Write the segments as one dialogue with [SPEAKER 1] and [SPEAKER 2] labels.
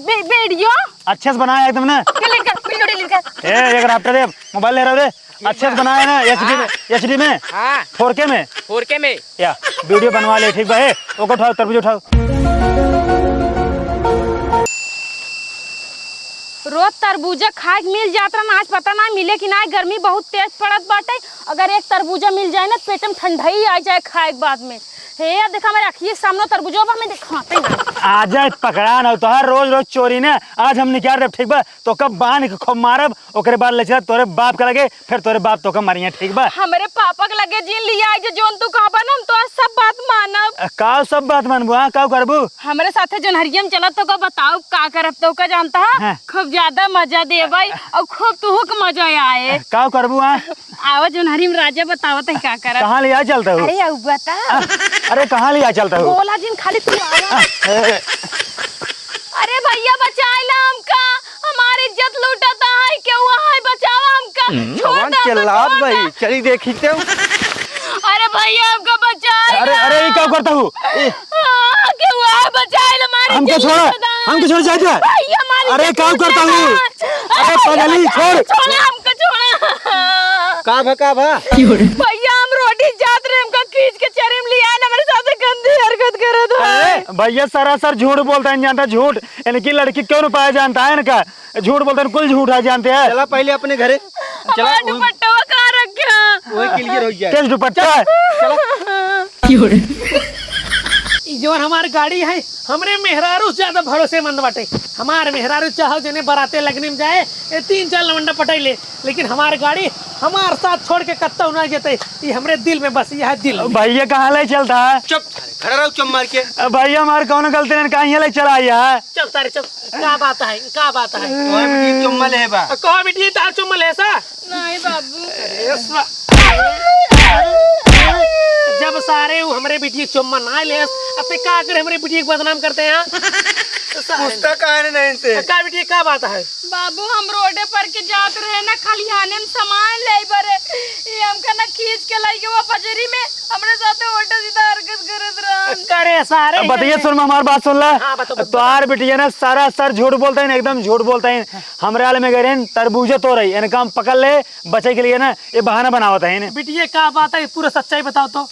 [SPEAKER 1] Video
[SPEAKER 2] अच्छे से बनाया है तुमने।
[SPEAKER 1] डिलीट कर, वीडियो डिलीट कर।
[SPEAKER 2] एक रैप्टर दे, मोबाइल ले रहा रे, अच्छे से बनाया ना। एचडी में,
[SPEAKER 3] हाँ
[SPEAKER 2] 4K में,
[SPEAKER 3] 4K में
[SPEAKER 2] या वीडियो बनवा ले। ठीक है, ओको उठाओ, तरबूज उठाओ।
[SPEAKER 1] रोज तरबूजा खाए के मिल जाता ना, आज पता ना मिले कि ना। गर्मी बहुत तेज पड़त बाटे, अगर एक तरबूजा मिल जाए ना पेट में ठंडाई आ जाए खाए के बाद में। हे यार देखा मेरे अखिए सामने तरबूजा में दिखाते ना।
[SPEAKER 2] आजा पकड़ा ना तो हर रोज रोज चोरी ना। आज हम निकाल रहे ठीक बा, तो कब बांध के खूब मारब, ओकरे बाद ले चला तोरे बाप के लगे, फिर तोरे बाप तो कब मारिया। ठीक बा,
[SPEAKER 1] हमारे पापा के लगे जिन लिया जो जोन तू कहबा ना हम तो सब बात मानब।
[SPEAKER 2] का सब बात मानबू? हां का करबू?
[SPEAKER 1] हमारे साथे जोन हरियम चलत तो का बताओ का करब तो का जानता है? खूब ज्यादा मजा देबै और खूब तुहू के मजा आए।
[SPEAKER 2] का करबू? हां
[SPEAKER 1] आवा जोन हरिम राजा बतावत है का करब।
[SPEAKER 2] कहां ले आ चलता हूं?
[SPEAKER 1] अरे अब बता।
[SPEAKER 2] अरे कहां ले आ चलता हूं?
[SPEAKER 1] बोला जिन खाली तू आवा। अरे भैया बचाए ला हमका, हमारी इज्जत लूटता है, क्यों है बचावा हमका। छोड़ दे
[SPEAKER 4] चिल्लात भाई, चली देखी तो।
[SPEAKER 1] अरे भैया हमका बचाए।
[SPEAKER 2] अरे ये क्या करता हूं?
[SPEAKER 1] क्यों है बचाए ला हमारी।
[SPEAKER 2] हमको छोड़ जा।
[SPEAKER 1] भैया हमारी।
[SPEAKER 2] अरे क्या करता हूं? अरे पगली छोड़
[SPEAKER 1] हमका छोड़।
[SPEAKER 4] का भा
[SPEAKER 1] भैया हम रोटी जात रहे, हमका खींच के चरीम लिया ना, मेरे साथ गंदी हरकत करत है।
[SPEAKER 2] भैया सरासर झूठ बोलता है, जानता झूठ। इनकी लड़की क्यों रुपया जानता है इनका, झूठ बोलता है, कुल झूठ है जानते हैं।
[SPEAKER 4] चला पहले अपने घरे चला।
[SPEAKER 1] दुपट्टा कहाँ रखा?
[SPEAKER 4] वही क्लियर हो जाए।
[SPEAKER 2] किस दुपट्टा?
[SPEAKER 3] जोन हमार गाड़ी है, हमरे मेहरारू ज्यादा भरोसेमंद बाटे। हमार मेहरारू चाहो जने बराते लगने में जाए 3-4 लवंडा पटैले, लेकिन हमार गाड़ी हमार साथ छोड़ के कत्ता ना जेते। ये हमरे दिल में बस यह दिल।
[SPEAKER 2] भैया कहाँ ले चलता है?
[SPEAKER 4] चुप खड़ा रहो, चुप मार के।
[SPEAKER 2] भैया हमारे कौन गलती ने कहीं ले चला है?
[SPEAKER 3] चुप सारे चुप। क्या बात है, क्या बात है?
[SPEAKER 4] ओए बेटी चुम्मल है बा।
[SPEAKER 3] कहो बेटी तार चुम्मल है सा?
[SPEAKER 1] नहीं बाबू।
[SPEAKER 3] जब सारे वो हमरे बेटी चुम्मा ना ले, अब ते का करे हमरे बेटी को बदनाम करते हैं।
[SPEAKER 4] पूछता काहे नहीं से?
[SPEAKER 3] का बेटी क्या बात है?
[SPEAKER 1] बाबू हम रोडे पर के जात रहे ना, खलिहाने में सामान ले बरे, ये हमका ना खींच के लाई के वो पजरी में हमरे साथे उल्टा सीधा हरकत करत रहा।
[SPEAKER 3] करे सारे
[SPEAKER 2] बताइए, सुन हमारी बात सुन ला।
[SPEAKER 3] हाँ, बताओ।
[SPEAKER 2] तोहार बिटिया ना सारा सर झूठ बोलता है, एकदम झूठ बोलता है। हमरे हाल में गए तरबूजा तो रही इनका हम पकड़ ले बचे के लिए ना, ये बहाना बनावता है।
[SPEAKER 3] बेटी क्या बात है, पूरा सच्चाई बताओ तो।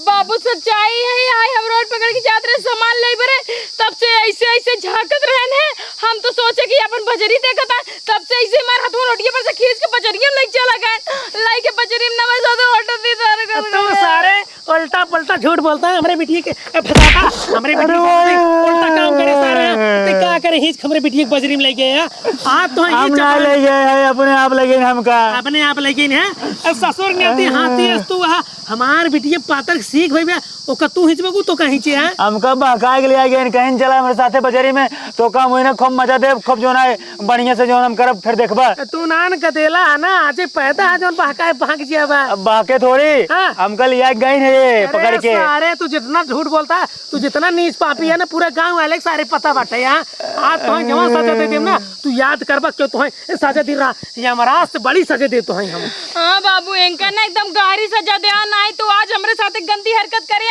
[SPEAKER 1] बाबू सच्चाई है, आए हम रोड पकड़ के जात रहे सामान ले बरे, तब से ऐसे झांकत रहन है। हम तो सोचे कि अपन बजरी देखता, तब से ऐसे मार हाथों रोटिया पर से खींच के बजरिया में ले चला गए, लाई के बजरी में नमर साथे उल्टा सीधा हरकत।
[SPEAKER 3] तुम सारे उल्टा पलटा झूठ बोलता है हमरे बेटी के फसाता। हमरे बेटी उल्टा काम करे सारे। ते क्या करे, हिच हमरे बेटी के बजरी में ले गए हैं। आप तो
[SPEAKER 2] हम ना ले गए हैं, अपने आप ले गए हमका।
[SPEAKER 3] अपने आप ले गए हैं। अब ससुर ने हाथी तू हमार बेटी पातर सीख भई ओ का तू हिचबगू तो कहीं चे है।
[SPEAKER 2] हमका बहकाए के लिए गए, कहीं चला हमारे साथे बजरी में, तो का मुझे खूब मजा दे, खूब जो ना बढ़िया से जो हम करब, फिर देखबा।
[SPEAKER 3] तू नान कदेला है ना, आज पैदा है जोन बहकाए भाग जियाबा।
[SPEAKER 2] अब बाके थोड़ी हमका लिया गई है ये पकड़ के।
[SPEAKER 3] सारे तू जितना झूठ बोलता है, तू जितना नीच पापी है ना, पूरे गांव वाले सारे पता बाटे। यहाँ आज तो जवान सजा दे देम ना, तू याद करबा क्यों तो सजा दे रहा, ये हमारा से बड़ी सजा दे तो हम।
[SPEAKER 1] हाँ बाबू इनका ना एकदम गहरी सजा दे, ना तो आज हमारे साथे गंदी हरकत करे,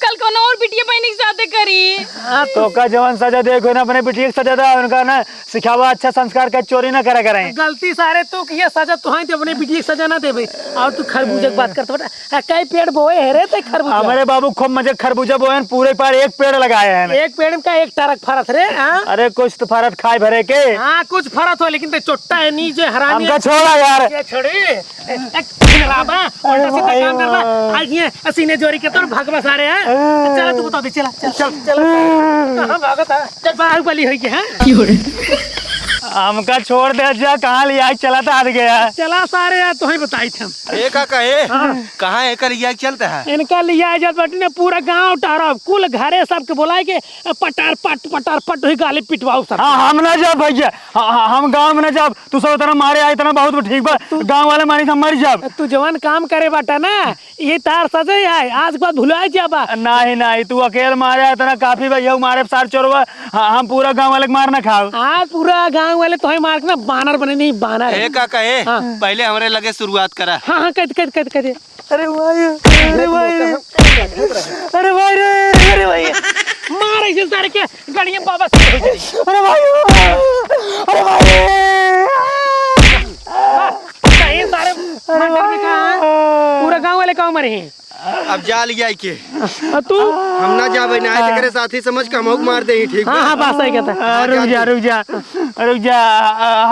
[SPEAKER 1] कल को और बिटिया बहनी के साथे करी।
[SPEAKER 2] तो का जवान सजा देखो ना, अपने बिटिया सजा दे, उनका ना सिखावा अच्छा संस्कार का, चोरी ना करा करें।
[SPEAKER 3] गलती सारे तो किया सजा तो है, अपने बिटिया सजा ना देबे। और तू खरबूजे की बात करत बटा, कई पेड़ बोए है रे ते खरबूजा?
[SPEAKER 2] हमारे बाबू खूब मजे खरबूजा बोए, पूरे पार एक पेड़ लगाए हैं।
[SPEAKER 3] एक पेड़ में का एक टरक फरत रे।
[SPEAKER 2] अरे कुछ तो फरत खाए भरे के।
[SPEAKER 3] हाँ कुछ फरत हो, लेकिन ते चोट्टा है नीचे हरामी।
[SPEAKER 2] हमका छोड़ा यार,
[SPEAKER 3] ये छोड़ी राबा उल्टा सीधा काम करबा। आज ये सीने जोरी के तो भगवा सारे हैं। चल तू बता दे, चला चल चल कहां भागत है? चल बाहुबली होई के हैं।
[SPEAKER 2] हमका छोड़ दे जा, कहाँ लिया चला था, आ गया
[SPEAKER 3] चला सारे यार, तो ही बताई थे हम।
[SPEAKER 4] का कहे कहाँ एकर या चलता है?
[SPEAKER 3] इनका लिया इज्जत बटी ने पूरा गांव टारा कुल घरे सबके बुलाए के पटार पट हुई गाली पिटवाओ सब।
[SPEAKER 2] हाँ हम ना जाब भैया, हम गाँव में ना जाब। तू सब इतना मारे आए, इतना बहुत ठीक बा, गाँव वाले मानी हम मर जाब।
[SPEAKER 3] तू जवान काम करे बाटा ना, ये तार सजे है, आज के बाद भुलाए जाबा।
[SPEAKER 2] नहीं तू अकेले मारे इतना काफी भैया, मारे सार चोरवा, हम पूरा गाँव वाले मार ना खाओ।
[SPEAKER 3] आज पूरा गांव वाले तो ही मार के ना बानर बने, नहीं बानर
[SPEAKER 4] का कहे पहले हमरे लगे शुरुआत करा।
[SPEAKER 3] हाँ कद
[SPEAKER 2] अरे भाई, अरे भाई, अरे भाई, अरे भाई।
[SPEAKER 3] मार ऐसे सारे के गाड़ियां बाबा से हो जाए।
[SPEAKER 2] अरे भाई, अरे भाई,
[SPEAKER 3] ये सारे मर्डर में कहाँ पूरा गांव वाले कहाँ मरे हैं?
[SPEAKER 4] अब जा लिया के
[SPEAKER 3] और तू?
[SPEAKER 4] हम ना जाबे ना आए तेरे साथी समझ के हम मार दे ही ठीक
[SPEAKER 3] हाँ हाँ बात सही कहता।
[SPEAKER 2] रुक जा रुक जा रुक जा,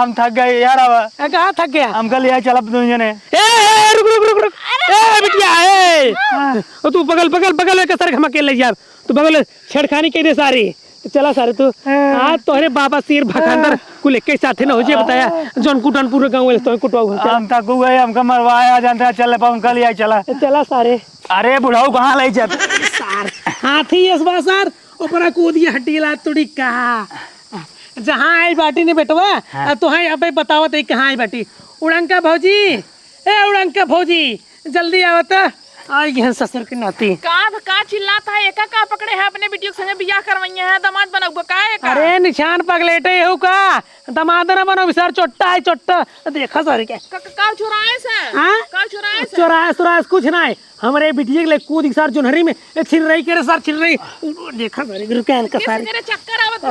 [SPEAKER 2] हम थक गए यार। अब
[SPEAKER 3] कहाँ थक गया?
[SPEAKER 2] हम कल यहाँ चला दोनों जने।
[SPEAKER 3] रुक रुक रुक रुक, ए बिटिया तू बगल बगल बगल में कसर घमा के ले जा, तू बगल छेड़खानी कह दे सारी। चला सारे तू हाँ तोहरे बाबा सिर भखांदर कुल एक साथे ना हो जाए बताया जौन कुटन पूरे गांव में तो कुटवा
[SPEAKER 2] हम थक गए, हमका मरवाया जानते चल पाऊँ कल यहाँ चला।
[SPEAKER 3] चला सारे।
[SPEAKER 2] अरे बुढ़ाऊ कहाँ ले जाते
[SPEAKER 3] सार हाथी इस बार सर ऊपर कूदिया हड्डी ला तुड़ी कहा जहाँ आई बाटी ने बेटवा तो हाँ अब बतावत है कहाँ आई बाटी। उड़ंका भौजी, ए उड़ंका भौजी जल्दी आवत आई यहाँ ससुर के नाती।
[SPEAKER 1] का चिल्लाता है एका का पकड़े है अपने बेटियों के संगे बियाह करवाइए है दामाद बनाऊ का है का?
[SPEAKER 3] अरे निशान पगलेटे हो का दामाद न बनो विचार चोट्टा है चोट्टा देखा सारे के
[SPEAKER 1] का चुराए से
[SPEAKER 3] हाँ
[SPEAKER 1] का चुराए से
[SPEAKER 3] चोराए चोराए कुछ ना है हमारे बिटिया के लिए कूद सर जुनहरी में छिल रही के सार छिल रही देखा सारे रुकैन का सारे
[SPEAKER 1] तेरे चक्कर आवत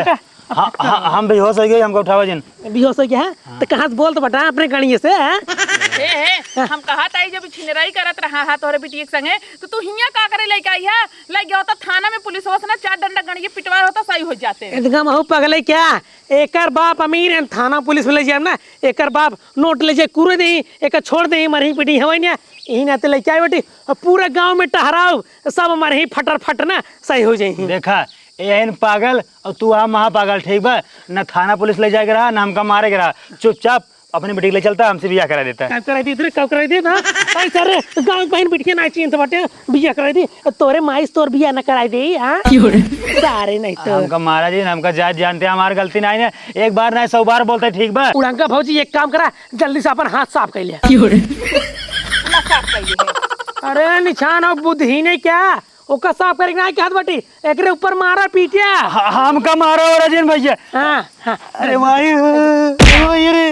[SPEAKER 1] का?
[SPEAKER 2] हम बेहोश हो गए, हमको उठावा जिन
[SPEAKER 3] बेहोश हो गया है तो कहाँ से बोल तो बता अपने गाड़ी से
[SPEAKER 1] हे हम कहा ताई जब छिनराई करत रहा है तोरे बिटिया के संगे तो तू हिया का करे लेके आई है? ले गया होता थाना में पुलिस होस ना 4 डंडा गणिए पिटवा होता सही हो जाते।
[SPEAKER 3] एकदम हो पगले क्या एकर बाप अमीर है थाना पुलिस में ले जाए ना एकर बाप नोट ले जाए कुरे दे एक छोड़ दे मरही पिटी हवाई ना यही नाते लेके आई बेटी पूरे गाँव में टहराओ सब मरही फटर फट ना सही हो जाए।
[SPEAKER 2] देखा एहन पागल और तू आ महा पागल ठीक बा न थाना पुलिस ले जाएगा रहा न हमका मारे रहा, चुपचाप अपनी बेटी ले चलता हमसे बियाह करा देता है।
[SPEAKER 3] कब कराई दी तेरे कब कराई दी ना आई सर गांव बहन बिटिया ना चाहिए तो बटे बियाह कराई दी तोरे माइस तोर बियाह ना कराई दी हां सारे नहीं तो
[SPEAKER 2] हमका महाराज जी हमका जात जानते हैं हमारी गलती नहीं है, एक बार ना 100 बार बोलते ठीक बा।
[SPEAKER 3] उड़ंका भौजी एक काम करा जल्दी से अपन हाथ साफ कर लिया। अरे निशान और बुद्धि ने क्या ओका साफ करे ना के हाथ बटी एकरे ऊपर मारा पीटिया
[SPEAKER 2] हमका मारा और राजन भैया।
[SPEAKER 3] हां
[SPEAKER 2] अरे भाई रे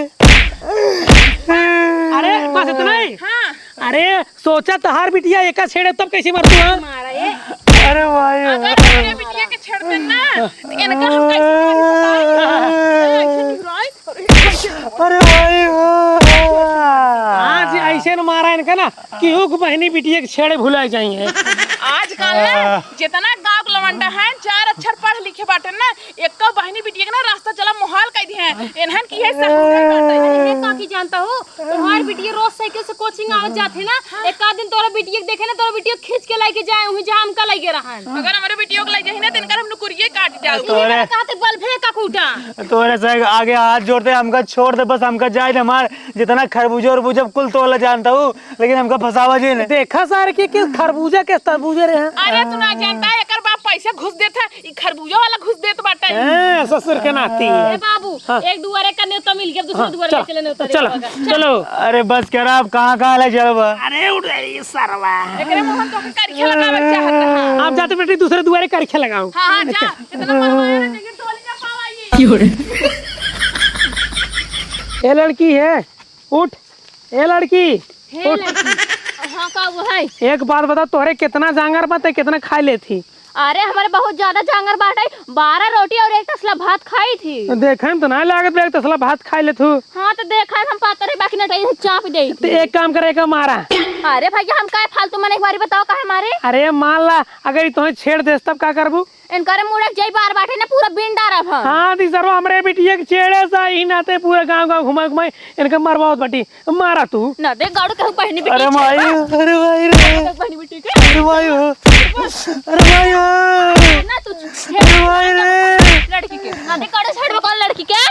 [SPEAKER 3] अरे बस इतना ही।
[SPEAKER 1] हाँ
[SPEAKER 3] अरे सोचा तहार बिटिया एका छेड़े तब कैसे मर तू हां
[SPEAKER 1] मारा ये
[SPEAKER 2] अरे भाई
[SPEAKER 1] अगर अपने बिटिया के छेड़ देना तो इनका हम कैसे
[SPEAKER 2] अरे भाई
[SPEAKER 3] आज ऐसे न मारा इनका ना कि हुक बहनी बिटिया के छेड़े भुलाए जाइए।
[SPEAKER 1] आजकल ना जितना गांव के लवंडा है 4 अक्षर पढ़ लिखे बाटे ना एक बहनी बिटिया के ना रास्ता चला मुहाल कर दिए हैं इन्हन की है
[SPEAKER 5] ये काकी जानता हो तुम्हारी बिटिया रोज साइकिल से कोचिंग आवत जाथे ना एक आध दिन तोरा बिटिया के देखे ना तोरा बिटिया खींच के लेके जाए वही जहां हमका लेके रहन
[SPEAKER 1] अगर हमारे बिटिया को ले जाए ना तो इनका हम नुकुरिये काट जाओ।
[SPEAKER 2] तोरे
[SPEAKER 5] कहते बल भे का कूटा
[SPEAKER 2] तोरे से आगे हाथ जोड़ते हमका छोड़ दे बस हमका जाए दे हमार जितना खरबूजा और बुजब कुल तोला जानता हूँ लेकिन हमका फसावा जी ने
[SPEAKER 3] देखा सारे के किस खरबूजा के तरबूजे रे हैं।
[SPEAKER 1] अरे तू ना जानता है एकर बाप पैसा घुस देता है ई खरबूजा वाला घुस देत बाटे।
[SPEAKER 3] ससुर के नाती
[SPEAKER 5] ए बाबू एक दुआरे का न्योता मिल गया दूसरे दुआरे चले न्योता
[SPEAKER 3] चलो चलो
[SPEAKER 2] अरे बस कर आप कहाँ ले चलो
[SPEAKER 3] अरे उड़ रही सरवा
[SPEAKER 1] एकरे मोहन तो करिया लगावे चाहता है।
[SPEAKER 3] आप जाते बेटी दूसरे दुआरे करखे लगाओ।
[SPEAKER 1] हां हां जा इतना मरवाया ना लेकिन टोली ना पावाई।
[SPEAKER 3] ये लड़की है उठ ए लड़की
[SPEAKER 5] हे लड़की हां का वो है
[SPEAKER 3] एक बात बता तोहरे कितना जांगर बता कितना खा लेथी?
[SPEAKER 5] अरे हमारे बहुत ज्यादा जांगर बाटे 12 रोटी और एक तसला भात खाई थी।
[SPEAKER 3] देखा तो ना लागत एक तसला भात खा ले तू।
[SPEAKER 5] हाँ तो देखा हम पातर बाकी नटाई चाप दे
[SPEAKER 3] तो एक काम करेगा मारा।
[SPEAKER 5] अरे भैया हम काहे फालतू मन एक बारी बताओ काहे मारे?
[SPEAKER 3] अरे मान ला अगर तुम्हें छेड़ दे तब का करबू?
[SPEAKER 5] इनकर मुड़क जई बार बाटे ना पूरा बिन डारब हम।
[SPEAKER 3] हाँ दी सरवा हमरे बिटिया के छेड़े सा ही नाते पूरा गांव गांव घुमा घुमाई इनका मरवाओ बटी मारा तू
[SPEAKER 5] ना दे गाड़ू कहू पहनी बेटी
[SPEAKER 2] अरे भाई रे
[SPEAKER 5] पहनी बेटी के
[SPEAKER 2] अरे भाई
[SPEAKER 5] ना तू
[SPEAKER 2] अरे भाई रे
[SPEAKER 5] लड़की के ना दे गाड़ू छेड़बा कौन लड़की के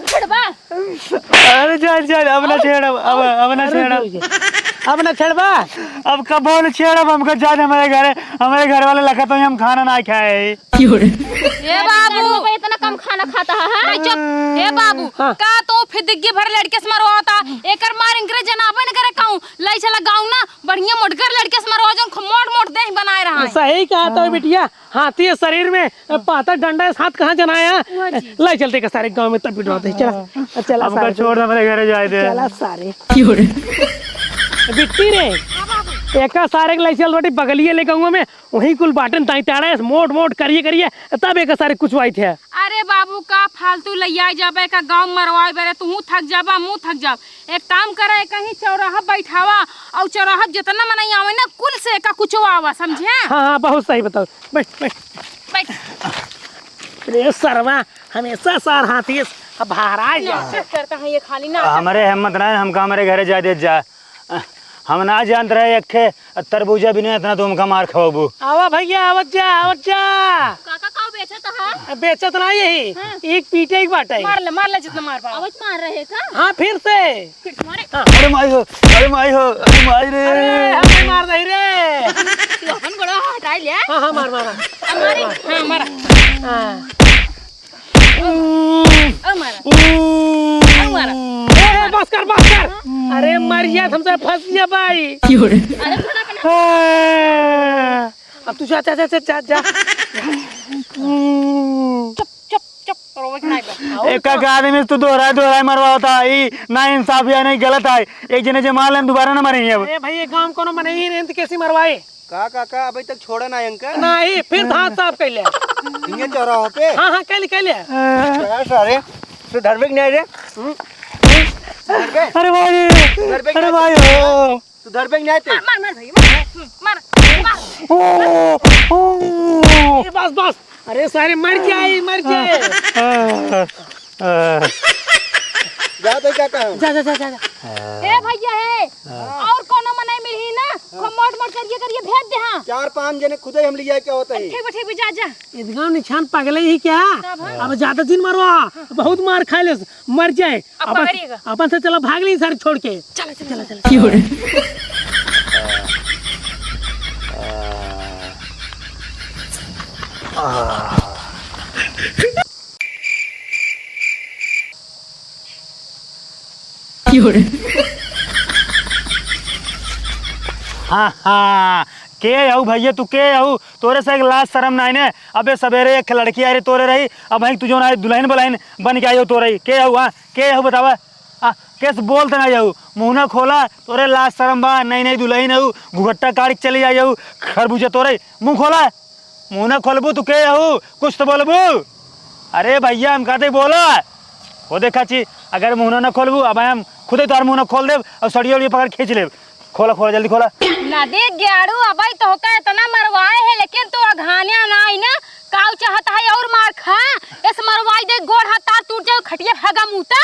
[SPEAKER 5] छेड़बा
[SPEAKER 2] अरे चल अब ना छेड़ अब ना छेड़
[SPEAKER 3] अब ना छेड़बा
[SPEAKER 2] अब कब न छेड़ हमको जाने हमारे घर वाले लगा तो हम खाना ना खाए।
[SPEAKER 5] ए बाबू इतना कम खाना खाता है चुप। ए बाबू का तो फिर दिग्गे भर लड़के से मरवाता एकर मार इंग्रे जनाबे न करे कहूं लाई चला गांव ना बढ़िया मोटकर लड़के से मरवा जो मोट मोट देह बनाए रहा है।
[SPEAKER 3] सही कहा तो बिटिया हाथी शरीर में पाता डंडा हाथ कहाँ जनाया लाई चलते का सारे गांव में तब पिटवाते चला चला
[SPEAKER 2] हमको छोड़ हमारे घर जाए थे
[SPEAKER 3] चला सारे बिट्टी रे एक सारे लाइचल रोटी बगलिए ले गंगो में वही कुल बाटन ताई ताड़ा मोट मोट करिए करिए तब एक सारे कुछ वाई थे।
[SPEAKER 5] अरे बाबू का फालतू लैया जाबे का गांव मरवाए बेरे तू थक जाबा मुंह थक जाब। एक काम करे कहीं चौराहा बैठावा और चौराहा जितना मनई आवे ना कुल से का कुछ आवा समझे।
[SPEAKER 3] हाँ हाँ बहुत सही बताओ। बैठ बैठ
[SPEAKER 5] बैठ
[SPEAKER 3] रे सरवा हमेशा सार हाथी भारा जा
[SPEAKER 5] करता है ये खाली ना।
[SPEAKER 2] हमारे हिम्मत ना है, हमका हमारे घरे जा दे जा। हम ना जानते रहे एक तरबूजा भी नहीं इतना तुम का मार खाओ।
[SPEAKER 3] आवा भैया आवत जा
[SPEAKER 5] काका का बेचत है
[SPEAKER 3] बेचत ना यही एक पीटे एक बाटे
[SPEAKER 5] मार ले जितना मार पा आवाज मार रहे का।
[SPEAKER 3] हाँ फिर से
[SPEAKER 5] मारे
[SPEAKER 2] अरे माई हो अरे माई हो अरे माई रे
[SPEAKER 3] अरे हमें मार दही रे।
[SPEAKER 5] तू अपन गोड़ा हटाई ले।
[SPEAKER 3] हाँ हाँ मार मारा
[SPEAKER 5] हमारी हां मारा
[SPEAKER 3] हाँ
[SPEAKER 5] मारा
[SPEAKER 3] ए बस कर अरे मरिया हमसे फंस गया भाई।
[SPEAKER 5] अरे खड़ा कर
[SPEAKER 3] अब तू जा जा जा जा जा
[SPEAKER 5] चुप रोज नहीं
[SPEAKER 2] एक आदमी तो दोहराए मरवा होता है ना इंसाफ या नहीं गलत है। एक जने जे मार लें दोबारा ना मरेंगे। अब
[SPEAKER 3] ए भाई ये काम कोनो मने ही नहीं कैसे मरवाए
[SPEAKER 4] का काका अभी तक छोड़ा ना अंकल
[SPEAKER 3] नहीं फिर हाथ साफ कर ले।
[SPEAKER 4] ये चौराहों पे
[SPEAKER 3] हाँ हाँ कर ले
[SPEAKER 4] सारे सुधर भी नहीं रे
[SPEAKER 2] अरे भाई अरे भाई हो
[SPEAKER 4] सुधर भी नहीं थे
[SPEAKER 5] मार भाई मार
[SPEAKER 3] बस बस अरे सारे मर जाए
[SPEAKER 4] जा तो क्या कहा
[SPEAKER 3] जा जा जा जा
[SPEAKER 5] ए भैया है और कोनो मनाई मिलही ना को मोट मोट करिए भेज दे। हां
[SPEAKER 4] 4-5 जने खुद ही हम लिया क्या होता है।
[SPEAKER 5] ठीक जा जा
[SPEAKER 3] इधगांव निशान पागल ही क्या अब ज्यादा दिन मरवा बहुत मार खा ले मर जाए अपन से चलो भाग ली सर छोड़ के चलो
[SPEAKER 2] हाँ हाँ के आऊ भैया तू के आऊ तोरे से एक लाज शर्म नहीं ने। अबे सवेरे एक लड़की आ रही तोरे रही अब भाई तू जो ना दुल्हन बलाइन बन के आई हो तोरे के आऊ। हाँ के आऊ बतावा कैसे बोलते ना जाऊ मुँह ना खोला तोरे लाज शर्म बा नहीं दुल्हन आऊ घुघट्टा काट के चली आई जाऊ खरबूजा तोरे मुँह खोला मुँह ना खोलबू तू के आऊ कुछ तो बोलबू। अरे भैया हम कहते बोला वो देखा ची अगर मुँह ना खोलबू अब हम खुद ही तोर मुँह ना खोल देव और सड़िया उड़िया पकड़ खींच लेब। खोला जल्दी खोला
[SPEAKER 5] ना दे ग्याड़ू अबई तो होका इतना मरवाए है लेकिन तू अघानिया ना आई ना काऊ चाहता है और मार खा इस मरवाई दे गोड़ हाथ टूट जाओ खटिया भागा मुता।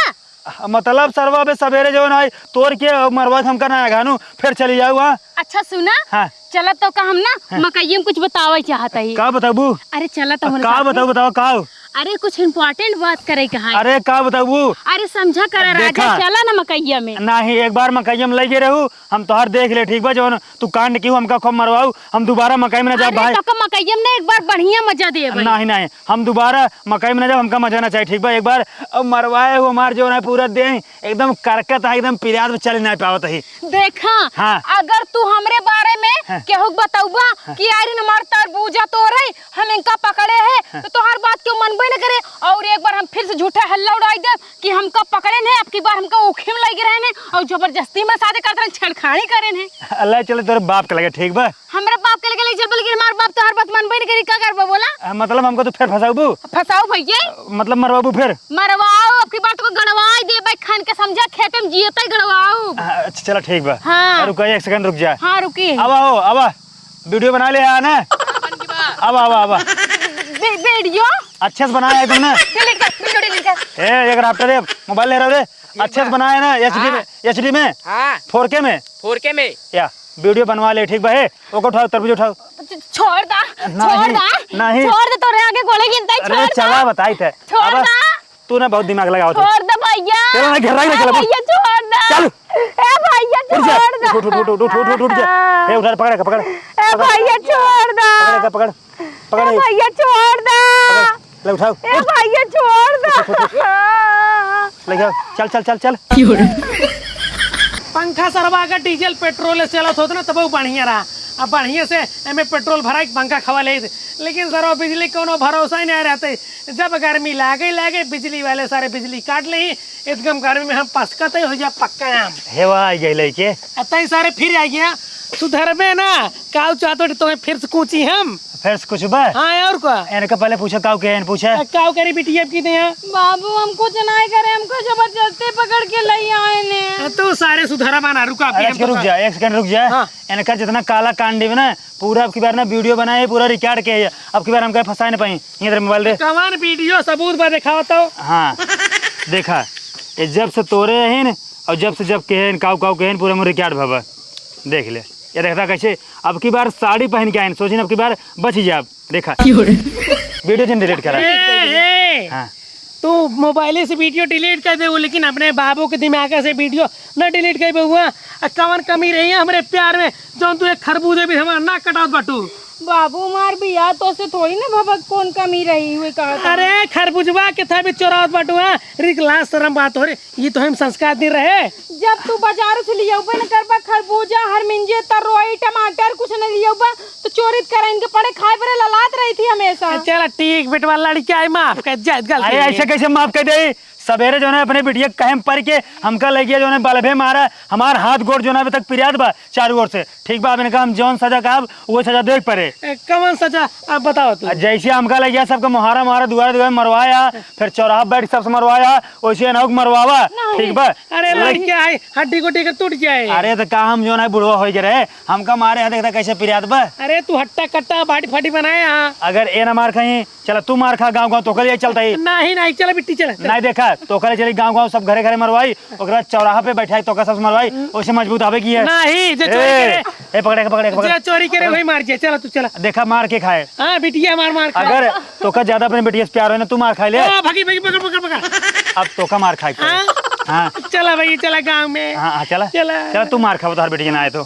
[SPEAKER 2] मतलब सरवा बे सवेरे जो ना तोड़ के मरवा हम करना घानू फिर चली जाऊ। वहाँ
[SPEAKER 5] अच्छा सुना
[SPEAKER 2] हाँ
[SPEAKER 5] चला तो का हम ना मकई में कुछ बतावे चाहता है।
[SPEAKER 2] का बताबू
[SPEAKER 5] अरे चला तो
[SPEAKER 2] का बताओ का
[SPEAKER 5] अरे कुछ इम्पोर्टेंट बात करे कहा।
[SPEAKER 2] अरे का बताबू
[SPEAKER 5] अरे समझा कर राजा चला ना मकैया में
[SPEAKER 2] नहीं एक बार मकई में लगे रहू हम तोहर देख ले ठीक बा जो तू कांड क्यों हमका खूब मरवाऊ हम दोबारा मकई में ना जाब भाई।
[SPEAKER 5] तो मकैया में एक बार बढ़िया मजा दे
[SPEAKER 2] नहीं हम दोबारा मकई में ना जाब हमका मजा ना चाहिए ठीक बा। एक बार अब मरवाए हो हमार जो ना पूरा दे एकदम करकत है एकदम पिरियाद में चल नहीं पावत है।
[SPEAKER 5] देखा
[SPEAKER 2] हाँ।
[SPEAKER 5] अगर तू हमरे बारे में केहू बताऊबा कि यार हमार तरबूजा तो रही हम इनका पकड़े है तो तोहर बात क्यों मनबे न करे और एक बार हम फिर से झूठा हल्ला उड़ाई दे कि हमका पकड़े ने अब की बार हमका उखे में लगे रहे ने और जबरदस्ती में शादी करते छेड़खानी करे ने।
[SPEAKER 2] अल्लाह चले तेरे बाप के लगे ठीक बा
[SPEAKER 5] हमरा बाप के लगे जब लेकिन हमार बाप तोहर बात मनबे न करी का करबो बोला।
[SPEAKER 2] मतलब हमको तो फिर फंसाऊ
[SPEAKER 5] फसाओ भैया
[SPEAKER 2] मतलब मरवाबू फिर
[SPEAKER 5] मरवाओ अब की बार तो गड़वाई दे भाई खान के समझा खेत में जियते गड़वाओ।
[SPEAKER 2] अच्छा चलो ठीक बा
[SPEAKER 5] हाँ।
[SPEAKER 2] रुको एक सेकंड रुक जा।
[SPEAKER 5] हाँ रुकी
[SPEAKER 2] अब वीडियो बना ले ना अब
[SPEAKER 5] वीडियो
[SPEAKER 2] अच्छे से बनाया एकदम ना
[SPEAKER 5] डिलीट कर वीडियो डिलीट कर।
[SPEAKER 2] ए एक रहा दे मोबाइल ले रहा दे अच्छे से बनाया ना एचडी में
[SPEAKER 6] हाँ
[SPEAKER 2] 4K में
[SPEAKER 6] 4K में
[SPEAKER 2] या वीडियो बनवा ले ठीक बा है ओको उठाओ तरबूज उठाओ
[SPEAKER 5] छोड़ दा
[SPEAKER 2] नहीं
[SPEAKER 5] छोड़ दे तोरे आगे गोले गिनता है
[SPEAKER 2] अरे चला बताई थे
[SPEAKER 5] छोड़ दा
[SPEAKER 2] तू ना बहुत दिमाग लगाओ
[SPEAKER 5] छोड़ दे भैया
[SPEAKER 2] चलो ना घेरा ही चलो
[SPEAKER 5] भैया छोड़ दा
[SPEAKER 2] चल
[SPEAKER 5] ए भैया छोड़ दा
[SPEAKER 2] उठ जा ए उधर पकड़
[SPEAKER 5] ए भैया छोड़ दा
[SPEAKER 2] पकड़
[SPEAKER 5] ए भैया छोड़ दा
[SPEAKER 2] ले उठाओ
[SPEAKER 5] ए भैया छोड़ दा
[SPEAKER 2] ले जाओ चल
[SPEAKER 3] पंखा सरवा का डीजल पेट्रोल चलत होत ना तब बढ़िया रहा अब बढ़िया से एमे पेट्रोल भरा के पंखा खवा ले लेकिन सर बिजली कोनो भरोसा ही नहीं रहते जब गर्मी लागे बिजली वाले सारे बिजली काट ले एकदम गर्मी में हम पसकते हो जा पक्का आम
[SPEAKER 2] हेवा आ गई लइके
[SPEAKER 3] अतई सारे फिर आ गया सुधरबे ना काऊ चाहतो तुम्हें फिर से कूची हम।
[SPEAKER 2] फिर से कुछ बा
[SPEAKER 3] हाँ और क्या
[SPEAKER 2] इनका पहले पूछा काऊ के हैं पूछा
[SPEAKER 3] काऊ करी बेटी अब की यहाँ
[SPEAKER 1] बाबू हम कुछ नहीं करे, हमको जबरदस्ती पकड़ के ले आए ने।
[SPEAKER 3] तो सारे सुधारा बना रुका अभी हम
[SPEAKER 2] रुक जा एक सेकंड रुक जा।
[SPEAKER 3] हाँ।
[SPEAKER 2] इनका जितना काला कांड है ना पूरा अब की बार ना वीडियो बनाए पूरा रिकॉर्ड किया है। अब की बार हम कहीं फंसा नहीं पाई। इधर मोबाइल दे।
[SPEAKER 3] कमान वीडियो सबूत पर दिखाओ तो।
[SPEAKER 2] हाँ देखा ये जब से तोरे हैं और जब से जब के काऊ काऊ के पूरा में रिकॉर्ड भवा देख ले। ये देखता कैसे अब की बार साड़ी पहन के आए सोची अब की बार बच ही जा। देखा वीडियो जिन डिलीट करा। हाँ
[SPEAKER 3] तू मोबाइल से वीडियो डिलीट कर दे लेकिन अपने बाबू के दिमाग से वीडियो न डिलीट कर हुआ। कवन कमी रही है हमारे प्यार में जो तू एक खरबूजे भी हमारा ना कटाओ बटू।
[SPEAKER 1] बाबू मार भी यार तो से थोड़ी ना बाबा कौन कमी रही हुई कहा।
[SPEAKER 3] अरे खरबूजवा के था भी चोरावत बटुआ रिकला शर्म बात हो रही। ये तो हम संस्कार दे रहे।
[SPEAKER 1] जब तू बाजार से लिया न करबा खरबूजा हरमिंजे तरोई टमाटर कुछ न लिया तो चोरित कर इनके पड़े खाए पर ललात रही थी हमेशा।
[SPEAKER 3] चला ठीक बेटवा लड़की आई माफ कर जा गलती।
[SPEAKER 2] अरे ऐसे कैसे माफ कर दे। सवेरे जो है अपने बिटिया कहम पर के हमका ले गया जो है बलभे मारा हमार हाथ गोड़ जो है अभी तक पिरियाद बा चारों ओर से। ठीक बा इनका हम जौन सजा कहा वो सजा देख पड़े।
[SPEAKER 3] कौन सजा अब बताओ तू।
[SPEAKER 2] जैसे हमका ले गया सबका मुहारा मुहारा दुआरे दुआरे मरवाया फिर चौराहा बैठ सबसे मरवाया वैसे अनौक मरवावा। ठीक बा।
[SPEAKER 3] अरे लड़की आई हड्डी गोटी के टूट जाए।
[SPEAKER 2] अरे तो का हम जो है बुढ़वा हो गए रहे हमका मारे देखता कैसे पिरियाद बा।
[SPEAKER 3] अरे तू हट्टा कट्टा बाटी फाटी बनाए यहाँ।
[SPEAKER 2] अगर ए ना मार खाई चला तू मार खा गाँव गाँव तो कल चलता ही
[SPEAKER 3] नहीं चला बिट्टी चला
[SPEAKER 2] नहीं देखा तो कल चली गाँव गाँव सब घरे घरे मरवाई और चौराहा पे बैठाई तो सब मरवाई वैसे मजबूत आवे की है।
[SPEAKER 3] नहीं जो
[SPEAKER 2] पकड़े पकड़े
[SPEAKER 3] जो चोरी करे वही मार जाए। चला तू चला
[SPEAKER 2] देखा मार के खाए।
[SPEAKER 3] हाँ बिटिया मार खा।
[SPEAKER 2] अगर तो का ज्यादा अपने बेटिया से प्यार हो ना तू मार खाई ले।
[SPEAKER 3] भागी भागी पकड़ पकड़ पकड़।
[SPEAKER 2] अब तो का मार खाए। हाँ
[SPEAKER 3] चला भाई चला गाँव में।
[SPEAKER 2] हाँ चला
[SPEAKER 3] चला
[SPEAKER 2] चला तू मार खा तो हर बेटी ना आए तो।